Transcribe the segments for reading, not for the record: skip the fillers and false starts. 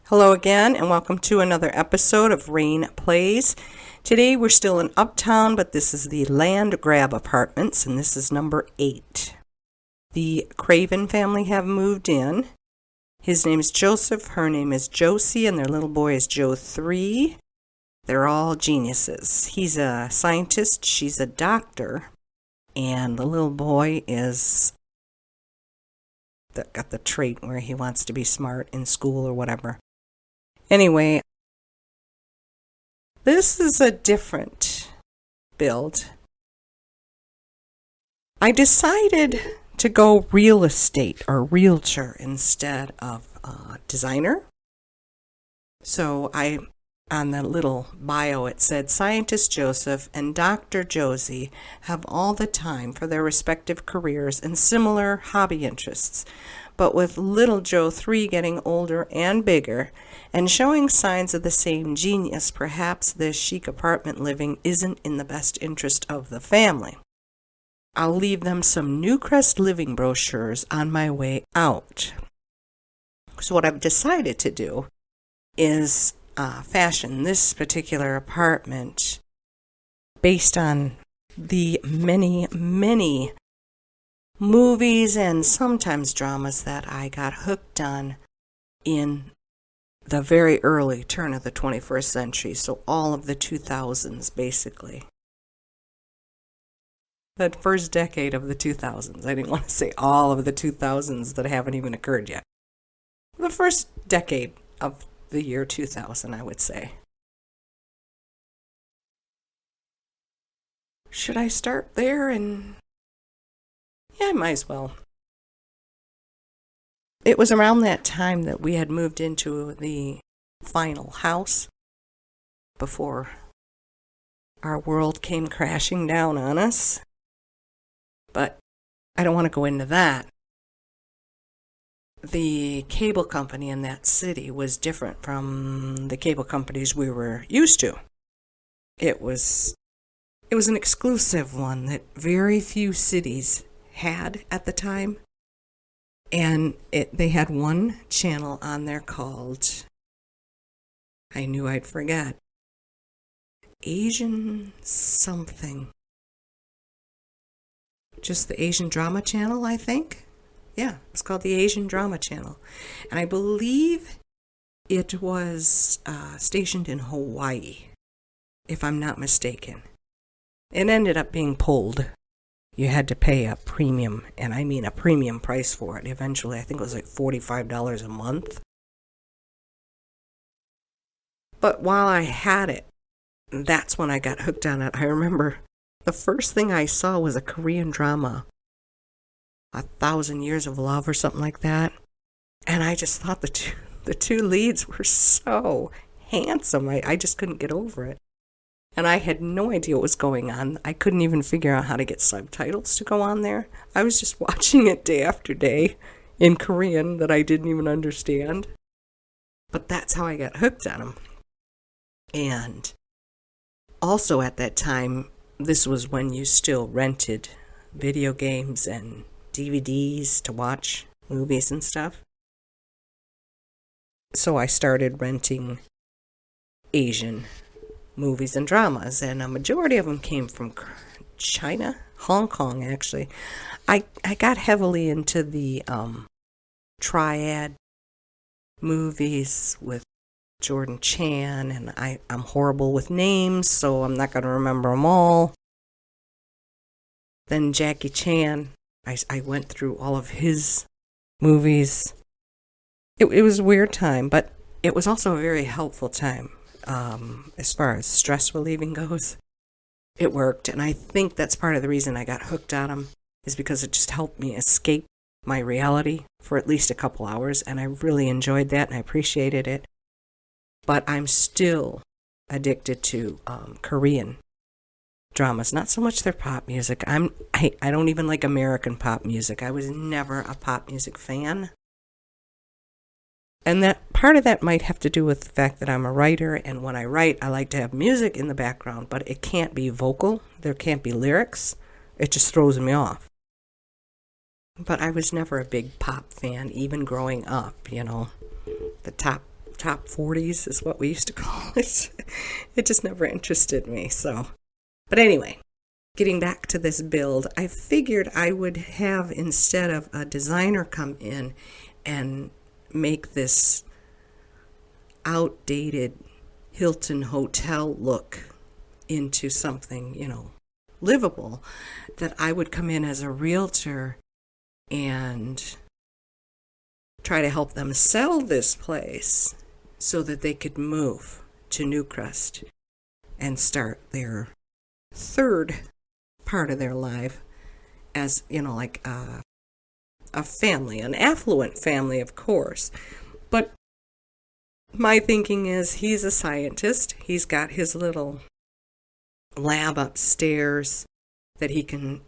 Hello again, and welcome to another episode of Raine Plays. Today we're still in Uptown, but this is the Landgraab Apartments, and this is number 8. The Craven family have moved in. His name is Joseph, her name is Josie, and their little boy is Joe 3. They're all geniuses. He's a scientist, she's a doctor, and the little boy is got the trait where he wants to be smart in school or whatever. Anyway, this is a different build. I decided to go real estate or realtor instead of designer. So on the little bio it said, Scientist Joseph and Dr. Josie have all the time for their respective careers and similar hobby interests. But with little Joe 3 getting older and bigger and showing signs of the same genius, perhaps this chic apartment living isn't in the best interest of the family. I'll leave them some Newcrest living brochures on my way out. So what I've decided to do is fashion this particular apartment based on the many movies and sometimes dramas that I got hooked on in the very early turn of the 21st century, so all of the 2000s basically. The first decade of the 2000s. I didn't want to say all of the 2000s that haven't even occurred yet. The first decade of the year 2000, I would say. Should I start there? Yeah, I might as well. It was around that time that we had moved into the final house before our world came crashing down on us. But I don't want to go into that. The cable company in that city was different from the cable companies we were used to. It was an exclusive one that very few cities had at the time. And they had one channel on there called, I knew I'd forget, Asian something. Just the Asian Drama Channel, I think. Yeah, it's called the Asian Drama Channel. And I believe it was stationed in Hawaii, if I'm not mistaken. It ended up being pulled. You had to pay a premium, and I mean a premium price for it. Eventually, I think it was like $45 a month. But while I had it, that's when I got hooked on it. I remember the first thing I saw was a Korean drama, 1,000 Years of Love or something like that. And I just thought the two leads were so handsome. I just couldn't get over it. And I had no idea what was going on. I couldn't even figure out how to get subtitles to go on there. I was just watching it day after day in Korean that I didn't even understand. But that's how I got hooked on them. And also at that time, this was when you still rented video games and DVDs to watch movies and stuff. So I started renting Asian movies and dramas, and a majority of them came from China, Hong Kong actually. I got heavily into the triad movies with Jordan Chan, and I'm horrible with names, so I'm not going to remember them all. Then Jackie Chan, I went through all of his movies. It was a weird time, but it was also a very helpful time. As far as stress relieving goes, it worked, and I think that's part of the reason I got hooked on them, is because it just helped me escape my reality for at least a couple hours, and I really enjoyed that and I appreciated it. But I'm still addicted to Korean dramas, not so much their pop music. I don't even like American pop music. I was never a pop music fan. And that part of that might have to do with the fact that I'm a writer, and when I write, I like to have music in the background, but it can't be vocal. There can't be lyrics. It just throws me off. But I was never a big pop fan, even growing up, The top top 40s is what we used to call it. It just never interested me. So, but anyway, getting back to this build, I figured I would have, instead of a designer come in and make this outdated Hilton hotel look into something, livable, that I would come in as a realtor and try to help them sell this place so that they could move to Newcrest and start their third part of their life as, like a family, an affluent family, of course. But my thinking is, he's a scientist. He's got his little lab upstairs that he can,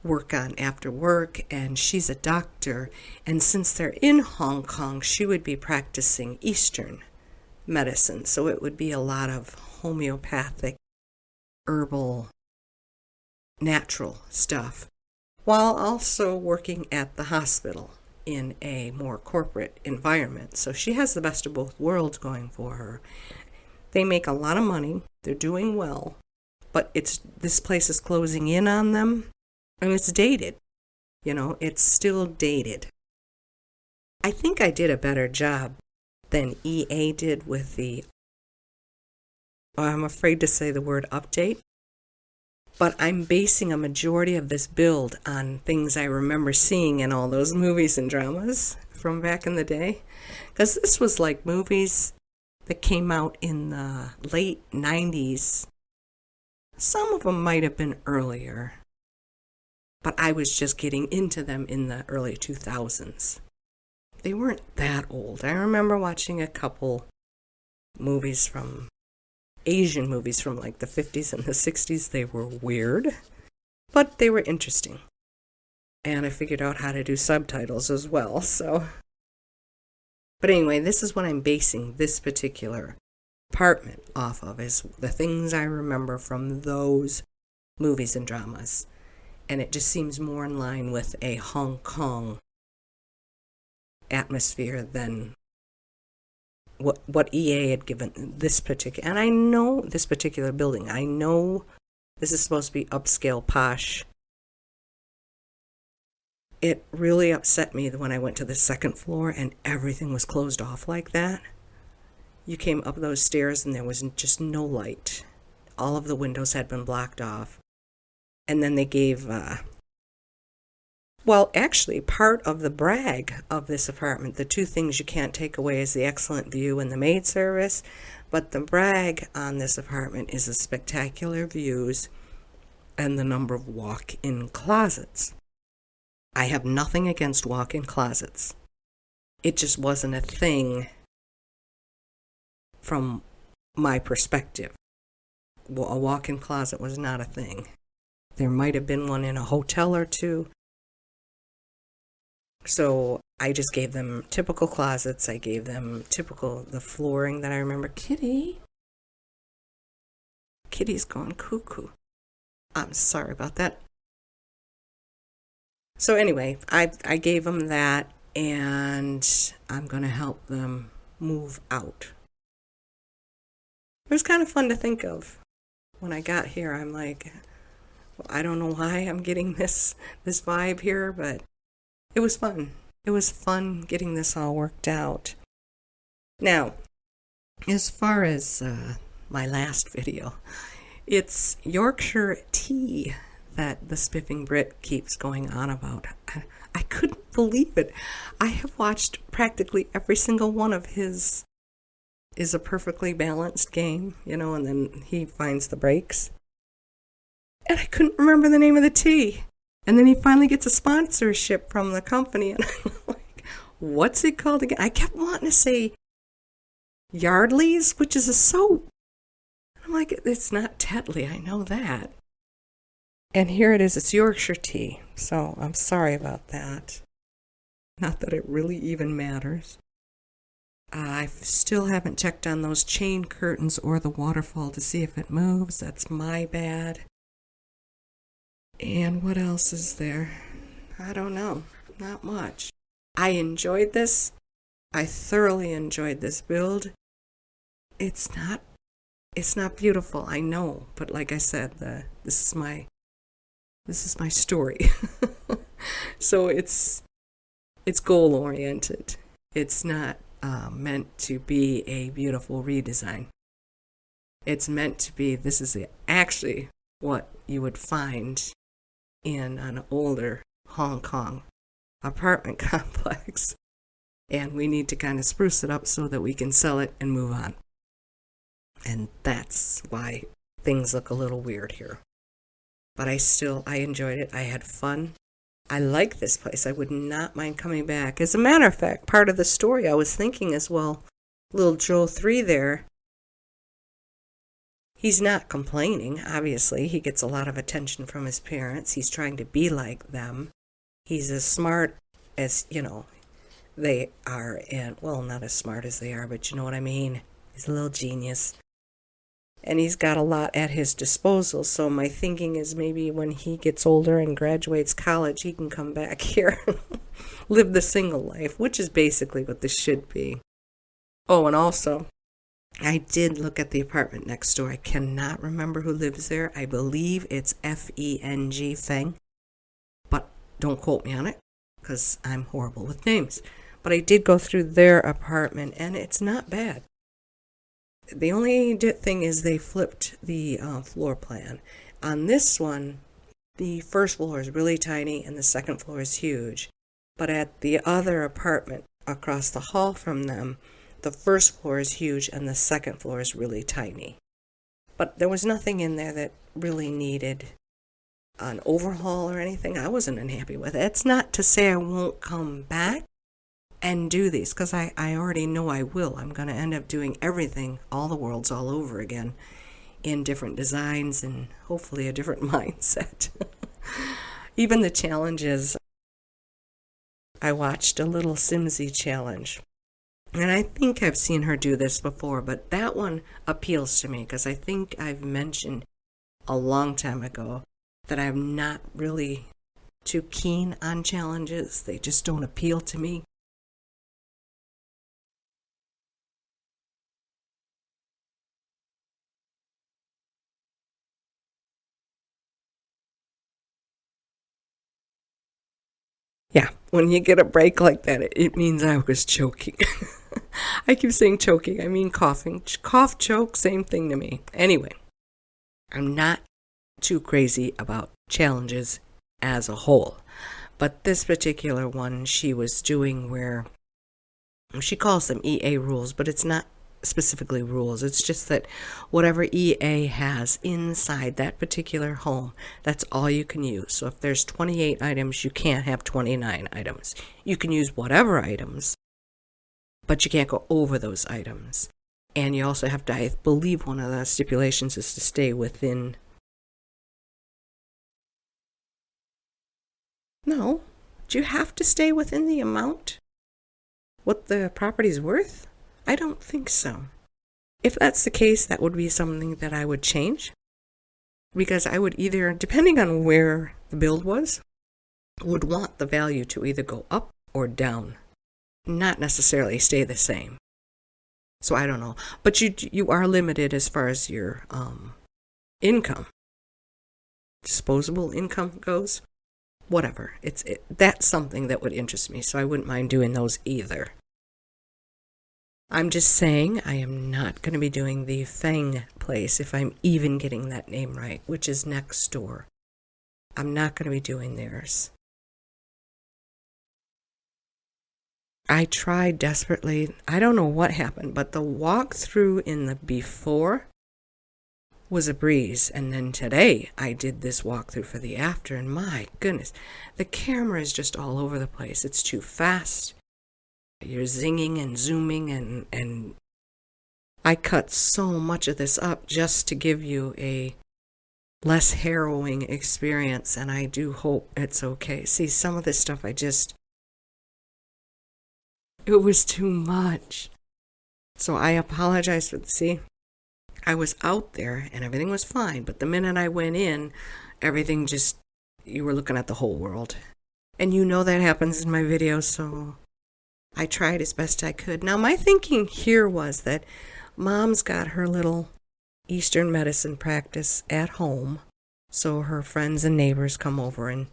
work on after work, and she's a doctor, and since they're in Hong Kong, she would be practicing Eastern medicine, so it would be a lot of homeopathic, herbal, natural stuff, while also working at the hospital in a more corporate environment. So she has the best of both worlds going for her. They make a lot of money, they're doing well, but this place is closing in on them. And it's dated. It's still dated. I think I did a better job than EA did with I'm afraid to say the word update, but I'm basing a majority of this build on things I remember seeing in all those movies and dramas from back in the day. Because this was like movies that came out in the late 90s. Some of them might have been earlier, but I was just getting into them in the early 2000s. They weren't that old. I remember watching a couple Asian movies from like the 50s and the 60s. They were weird, but they were interesting. And I figured out how to do subtitles as well, so. But anyway, this is what I'm basing this particular apartment off of, is the things I remember from those movies and dramas. And it just seems more in line with a Hong Kong atmosphere than what EA had given this particular. And I know this particular building. I know this is supposed to be upscale posh. It really upset me when I went to the second floor and everything was closed off like that. You came up those stairs and there was just no light. All of the windows had been blocked off. And then they gave, actually, part of the brag of this apartment, the two things you can't take away is the excellent view and the maid service, but the brag on this apartment is the spectacular views and the number of walk-in closets. I have nothing against walk-in closets. It just wasn't a thing from my perspective. A walk-in closet was not a thing. There might have been one in a hotel or two. So I just gave them typical closets. I gave them the flooring that I remember. Kitty's gone cuckoo. I'm sorry about that. So anyway, I gave them that, and I'm going to help them move out. It was kind of fun to think of. When I got here, I'm like, I don't know why I'm getting this vibe here, but it was fun. It was fun getting this all worked out. Now, as far as my last video, it's Yorkshire tea that the Spiffing Brit keeps going on about. I couldn't believe it. I have watched practically every single one of his Is a Perfectly Balanced Game, and then he finds the breaks. And I couldn't remember the name of the tea. And then he finally gets a sponsorship from the company, and I'm like, what's it called again? I kept wanting to say Yardley's, which is a soap. I'm like, it's not Tetley, I know that. And here it is, it's Yorkshire tea. So I'm sorry about that. Not that it really even matters. I still haven't checked on those chain curtains or the waterfall to see if it moves. That's my bad. And what else is there? I don't know. Not much. I enjoyed this. I thoroughly enjoyed this build. It's not beautiful, I know, but like I said, this is my story. So it's goal oriented. It's not meant to be a beautiful redesign. It's meant to be, this is actually what you would find in an older Hong Kong apartment complex. And we need to kind of spruce it up so that we can sell it and move on. And that's why things look a little weird here. But I enjoyed it. I had fun. I like this place. I would not mind coming back. As a matter of fact, part of the story I was thinking as well, little Joe 3 there, he's not complaining, obviously. He gets a lot of attention from his parents. He's trying to be like them. He's as smart as, they are, and, well, not as smart as they are, but you know what I mean. He's a little genius. And he's got a lot at his disposal, so my thinking is maybe when he gets older and graduates college, he can come back here, live the single life, which is basically what this should be. Oh, and also, I did look at the apartment next door. I cannot remember who lives there. I believe it's Feng, but don't quote me on it, because I'm horrible with names. But I did go through their apartment, and it's not bad. The only thing is they flipped the floor plan. On this one, the first floor is really tiny and the second floor is huge. But at the other apartment across the hall from them, the first floor is huge and the second floor is really tiny. But there was nothing in there that really needed an overhaul or anything. I wasn't unhappy with it. It's not to say I won't come back and do these, because I already know I will. I'm going to end up doing everything, all the worlds all over again, in different designs and hopefully a different mindset. Even the challenges. I watched a little Simsy challenge, and I think I've seen her do this before, but that one appeals to me because I think I've mentioned a long time ago that I'm not really too keen on challenges. They just don't appeal to me. Yeah, when you get a break like that, it means I was choking. I keep saying choking, I mean coughing. Cough, choke, same thing to me. Anyway, I'm not too crazy about challenges as a whole. But this particular one she was doing where she calls them EA rules, but it's not specifically rules. It's just that whatever EA has inside that particular home, that's all you can use. So if there's 28 items, you can't have 29 items. You can use whatever items, but you can't go over those items. And you also have to, I believe one of the stipulations is to stay within... No, do you have to stay within the amount? What the property's worth? I don't think so. If that's the case, that would be something that I would change. Because I would either, depending on where the build was, would want the value to either go up or down. Not necessarily stay the same. So I don't know. But you are limited as far as your income. Disposable income goes. Whatever. That's something that would interest me. So I wouldn't mind doing those either. I'm just saying I am not going to be doing the Feng place, if I'm even getting that name right, which is next door. I'm not going to be doing theirs. I tried desperately. I don't know what happened, but the walkthrough in the before was a breeze. And then today I did this walkthrough for the after, and my goodness, the camera is just all over the place. It's too fast. You're zinging and zooming, and I cut so much of this up just to give you a less harrowing experience, and I do hope it's okay. See, some of this stuff it was too much. So I apologize for I was out there and everything was fine, but the minute I went in, everything just, you were looking at the whole world. And you know that happens in my videos, so I tried as best I could. Now, my thinking here was that Mom's got her little Eastern medicine practice at home, so her friends and neighbors come over and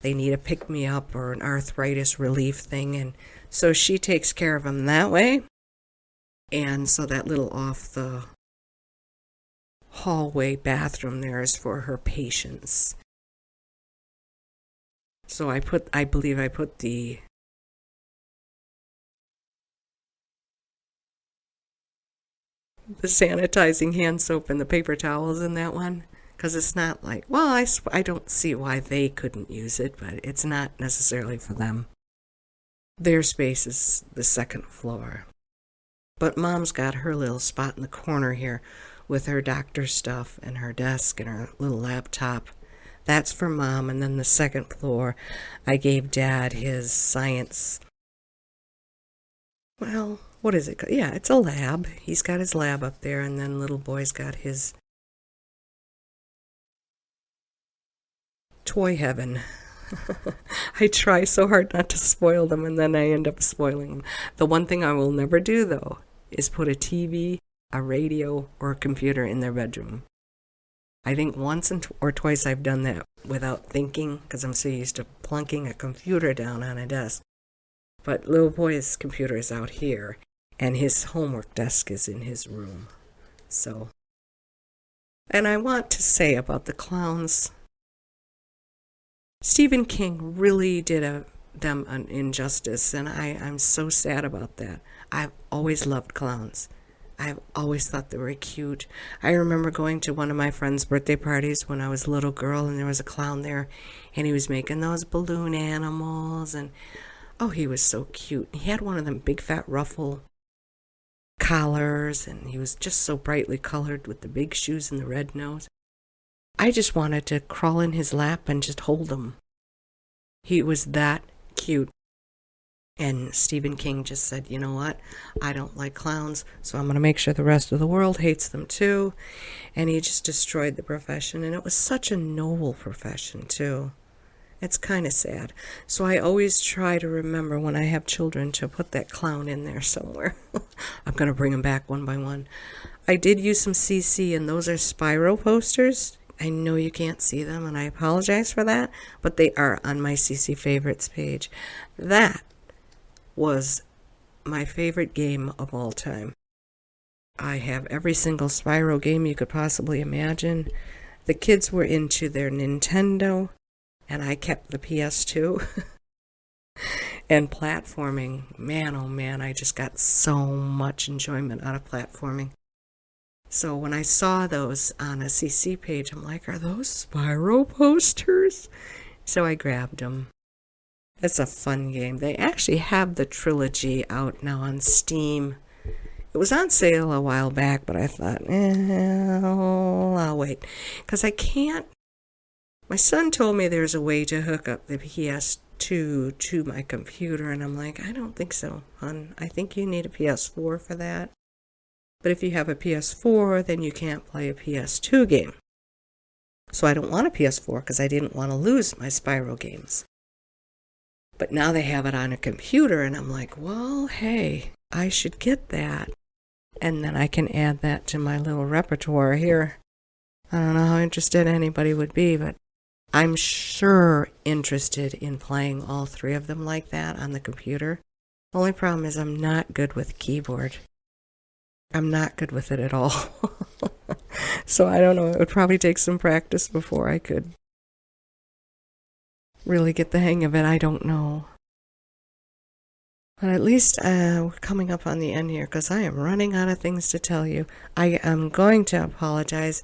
they need a pick-me-up or an arthritis relief thing, and so she takes care of them that way. And so that little off the hallway bathroom there is for her patients. So I believe I put the sanitizing hand soap and the paper towels in that one, because it's not like, well, I don't see why they couldn't use it, but it's not necessarily for them. Their space is the second floor. But Mom's got her little spot in the corner here with her doctor stuff and her desk and her little laptop. That's for Mom. And then the second floor, I gave Dad his science. Well, what is it? Yeah, it's a lab. He's got his lab up there, and then little boy's got his toy heaven. I try so hard not to spoil them, and then I end up spoiling them. The one thing I will never do, though, is put a TV, a radio, or a computer in their bedroom. I think once or twice I've done that without thinking, because I'm so used to plunking a computer down on a desk. But little boy's computer is out here, and his homework desk is in his room. So, and I want to say about the clowns, Stephen King really did them an injustice, and I'm so sad about that. I've always loved clowns. I've always thought they were cute. I remember going to one of my friend's birthday parties when I was a little girl, and there was a clown there, and he was making those balloon animals, and oh, he was so cute. He had one of them big fat ruffle collars, and he was just so brightly colored with the big shoes and the red nose. I just wanted to crawl in his lap and just hold him. He was that cute. And Stephen King just said, you know what? I don't like clowns, so I'm going to make sure the rest of the world hates them too. And he just destroyed the profession. And it was such a noble profession too. It's kind of sad. So I always try to remember when I have children to put that clown in there somewhere. I'm going to bring them back one by one. I did use some CC, and those are Spyro posters. I know you can't see them, and I apologize for that, but they are on my CC favorites page. That was my favorite game of all time. I have every single Spyro game you could possibly imagine. The kids were into their Nintendo, and I kept the PS2. And platforming, man, oh man, I just got so much enjoyment out of platforming. So when I saw those on a CC page, I'm like, are those Spyro posters? So I grabbed them. It's a fun game. They actually have the trilogy out now on Steam. It was on sale a while back, but I thought, I'll wait. Because I can't. My son told me there's a way to hook up the PS2 to my computer, and I'm like, I don't think so, hon. I think you need a PS4 for that. But if you have a PS4, then you can't play a PS2 game. So I don't want a PS4 because I didn't want to lose my Spyro games. But now they have it on a computer, and I'm like, well, hey, I should get that. And then I can add that to my little repertoire here. I don't know how interested anybody would be, but I'm sure interested in playing all three of them like that on the computer. Only problem is I'm not good with keyboard. I'm not good with it at all. So I don't know, it would probably take some practice before I could really get the hang of it. I don't know. But at least we're coming up on the end here because I am running out of things to tell you. I am going to apologize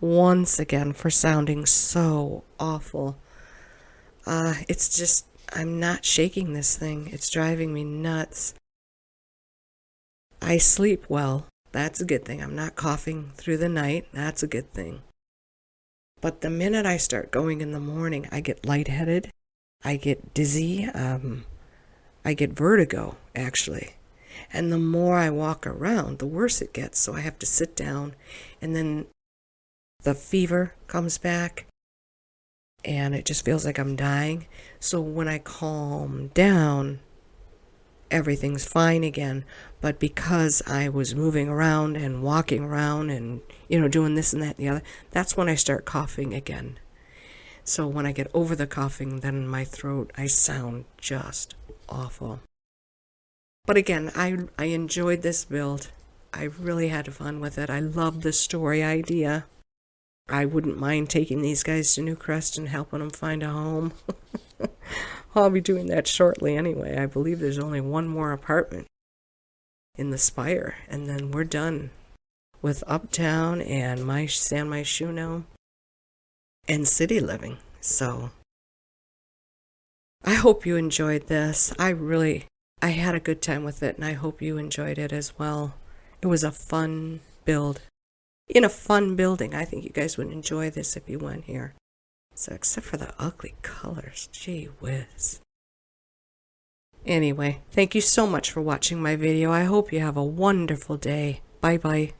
once again for sounding so awful. It's just, I'm not shaking this thing. It's driving me nuts. I sleep well. That's a good thing. I'm not coughing through the night. That's a good thing. But the minute I start going in the morning, I get lightheaded. I get dizzy. I get vertigo, actually. And the more I walk around, the worse it gets. So I have to sit down, and then the fever comes back, and it just feels like I'm dying. So when I calm down, everything's fine again. But because I was moving around and walking around and, doing this and that and the other, that's when I start coughing again. So when I get over the coughing, then in my throat, I sound just awful. But again, I enjoyed this build. I really had fun with it. I love the story idea. I wouldn't mind taking these guys to Newcrest and helping them find a home. I'll be doing that shortly anyway. I believe there's only one more apartment in the spire, and then we're done with Uptown and my San Myshuno and city living. So I hope you enjoyed this. I had a good time with it, and I hope you enjoyed it as well. It was a fun build in a fun building. I think you guys would enjoy this if you went here. So except for the ugly colors, gee whiz. Anyway, thank you so much for watching my video. I hope you have a wonderful day. Bye bye.